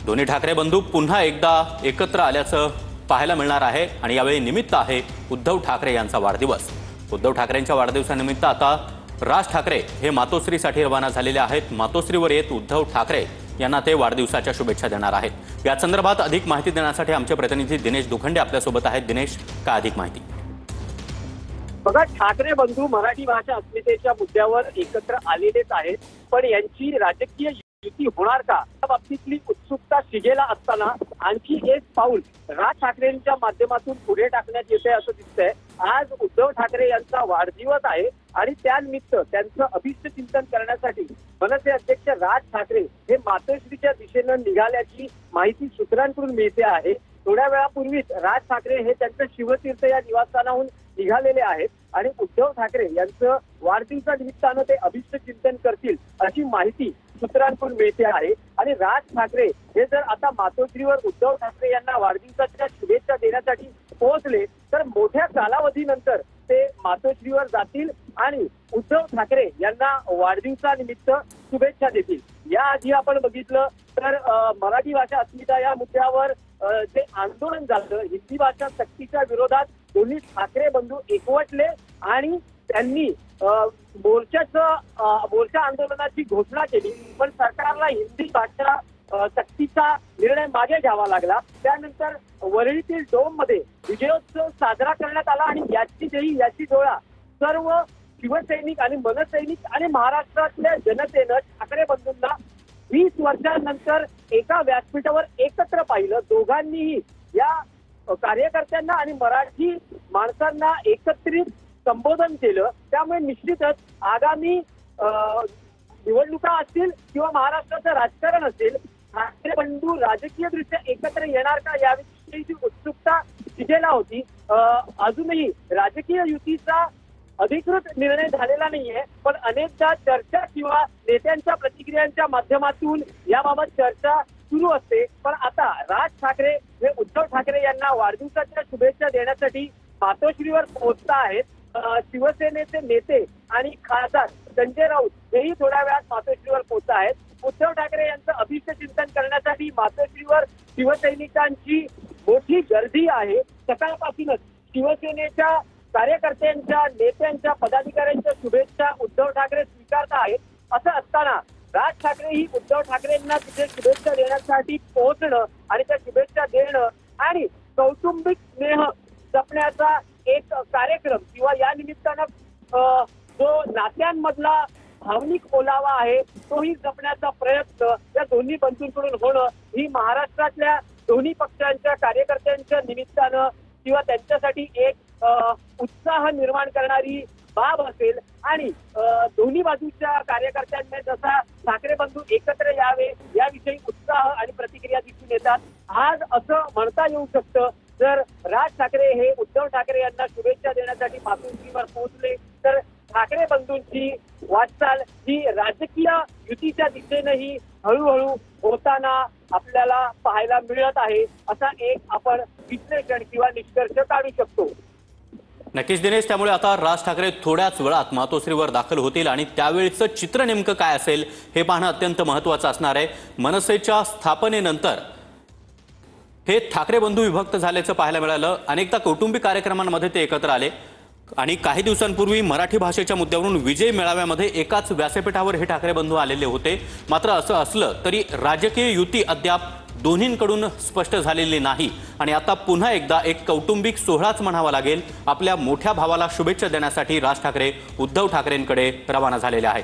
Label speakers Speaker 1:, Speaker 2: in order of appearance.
Speaker 1: दोन्ही ठाकरे बंधू पुन्हा एकदा एकत्र आल्याचं पाहायला मिळणार आहे आणि यावेळी निमित्त आहे उद्धव ठाकरे यांचा वाढदिवस। उद्धव ठाकरेंच्या वाढदिवसानिमित्त आता राज ठाकरे हे मातोश्रीसाठी रवाना झालेले आहेत। मातोश्रीवर येत उद्धव ठाकरे यांना ते वाढदिवसाच्या शुभेच्छा देणार आहेत। या संदर्भात अधिक माहिती देण्यासाठी आमचे प्रतिनिधी दिनेश दुखंडे आपल्यासोबत आहेत। दिनेश, काय अधिक माहिती?
Speaker 2: बघा, ठाकरे बंधू मराठी भाषा अस्मितेच्या मुद्द्यावर एकत्र आलेलेच आहेत, पण यांची राजकीय युती होणार का या बाबतीतली उत्सुकता शिगेला असताना आणखी एक पाऊल राज ठाकरेंच्या माध्यमातून पुढे टाकण्यात येते असं दिसतंय। आज उद्धव ठाकरे यांचा वाढदिवस आहे आणि त्यानिमित्त त्यांचं अभिष्ट चिंतन करण्यासाठी मनसे अध्यक्ष राज ठाकरे हे मातोश्रीच्या दिशेनं निघाल्याची माहिती सूत्रांकडून मिळते आहे। थोड्या वेळापूर्वीच राज ठाकरे हे त्यांचं शिवतीर्थ या निवासस्थानाहून निघालेले आहेत आणि उद्धव ठाकरे यांचं वाढदिवसा निमित्तानं ते अभिष्ट चिंतन करतील अशी माहिती सूत्रांकडून मिळते आहे। आणि राज ठाकरे हे जर आता मातोश्रीवर उद्धव ठाकरे यांना वाढदिवसाच्या शुभेच्छा देण्यासाठी पोहोचले तर मोठ्या कालावधीनंतर ते मातोश्रीवर जातील आणि उद्धव ठाकरे यांना वाढदिवसानिमित्त शुभेच्छा देतील। याआधी आपण बघितलं तर मराठी भाषा अस्मिता या मुद्द्यावर जे आंदोलन झालं, हिंदी भाषा सक्तीच्या विरोधात दोन्ही ठाकरे बंधू एकवटले आणि त्यांनी मोर्चा आंदोलनाची घोषणा केली, पण सरकारला हिंदी भाषा सक्तीचा निर्णय मागे घ्यावा लागला। त्यानंतर वरळीतील डोम मध्ये विजयोत्सव साजरा करण्यात आला आणि याची डोळा सर्व शिवसैनिक आणि मनसैनिक आणि महाराष्ट्रातल्या जनतेनं ठाकरे बंधूंना 20 वर्षांनंतर एका व्यासपीठावर एकत्र पाहिलं। दोघांनीही या कार्यकर्त्यांना आणि मराठी माणसांना एकत्रित संबोधन केलं। त्यामुळे निश्चितच आगामी निवडणुका असतील किंवा महाराष्ट्राचं राजकारण असेल, ठाकरे बंधू राजकीयदृष्ट्या एकत्र येणार का याविषयीची उत्सुकता शिगेला होती। अजूनही राजकीय युतीचा अधिकृत निर्णय झालेला नाहीये, पण अनेकदा चर्चा किंवा नेत्यांच्या प्रतिक्रियांच्या माध्यमातून याबाबत चर्चा सुरू असते। पण आता राज ठाकरे हे उद्धव ठाकरे यांना वाढदिवसाच्या शुभेच्छा देण्यासाठी मातोश्रीवर पोहोचत आहेत। शिवसेनेचे नेते आणि खासदार संजय राऊत हेही थोड्या वेळात मातोश्रीवर पोहोचत आहेत। उद्धव ठाकरे यांचं अभिष्ट चिंतन करण्यासाठी मातोश्रीवर शिवसैनिकांची मोठी गर्दी आहे। सकाळपासूनच शिवसेनेच्या कार्यकर्त्यांच्या, नेत्यांच्या, पदाधिकाऱ्यांच्या शुभेच्छा उद्धव ठाकरे स्वीकारत आहेत। असं असताना राज ठाकरे ही उद्धव ठाकरेंना तिथे शुभेच्छा देण्यासाठी पोहोचणं आणि त्या शुभेच्छा देणं आणि कौटुंबिक स्नेह जपण्याचा एक कार्यक्रम किंवा या निमित्तानं जो नात्यांमधला भावनिक ओलावा आहे तोही जपण्याचा प्रयत्न या दोन्ही बंधूंकडून होणं ही महाराष्ट्रातल्या दोन्ही पक्षांच्या कार्यकर्त्यांच्या निमित्तानं किंवा त्यांच्यासाठी एक उत्साह निर्माण करणारी बाब असेल। आणि दोन्ही बाजूच्या कार्यकर्त्यांनी जसा ठाकरे बंधू एकत्र यावे याविषयी उत्साह आणि प्रतिक्रिया दिसून येतात। आज असं म्हणता येऊ शकतं, जर राज ठाकरे हे उद्धव ठाकरे यांना शुभेच्छा देण्यासाठी मातोश्रीवर पोहोचले तर ठाकरे बंधूंची वाटचाल ही राजकीय युतीच्या दिशेनेही हळूहळू होताना आपल्याला पाहायला मिळत आहे, असा एक आपण विश्लेषण किंवा निष्कर्ष काढू शकतो।
Speaker 1: नक्कीच दिनेश, त्यामुळे आता राज ठाकरे थोड्याच वेळात मातोश्रीवर दाखल होतील आणि त्यावेळचं चित्र नेमकं काय असेल हे पाहणं अत्यंत महत्त्वाचं असणार आहे। मनसेच्या स्थापनेनंतर हे ठाकरे बंधू विभक्त झाल्याचं पाहायला मिळालं। अनेकदा कौटुंबिक कार्यक्रमांमध्ये ते एकत्र आले आणि काही दिवसांपूर्वी मराठी भाषेच्या मुद्द्यावरून विजय मेळाव्यामध्ये एकाच व्यासपीठावर हे ठाकरे बंधू आलेले होते। मात्र असं असलं तरी राजकीय युती अद्याप दोन्हींकडून स्पष्ट झालेली नाही आणि आता पुन्हा एकदा एक कौटुंबिक सोहळाच म्हणावा लागेल। आपल्या मोठ्या भावाला शुभेच्छा देण्यासाठी राज ठाकरे उद्धव ठाकरेंकडे रवाना झालेले आहेत।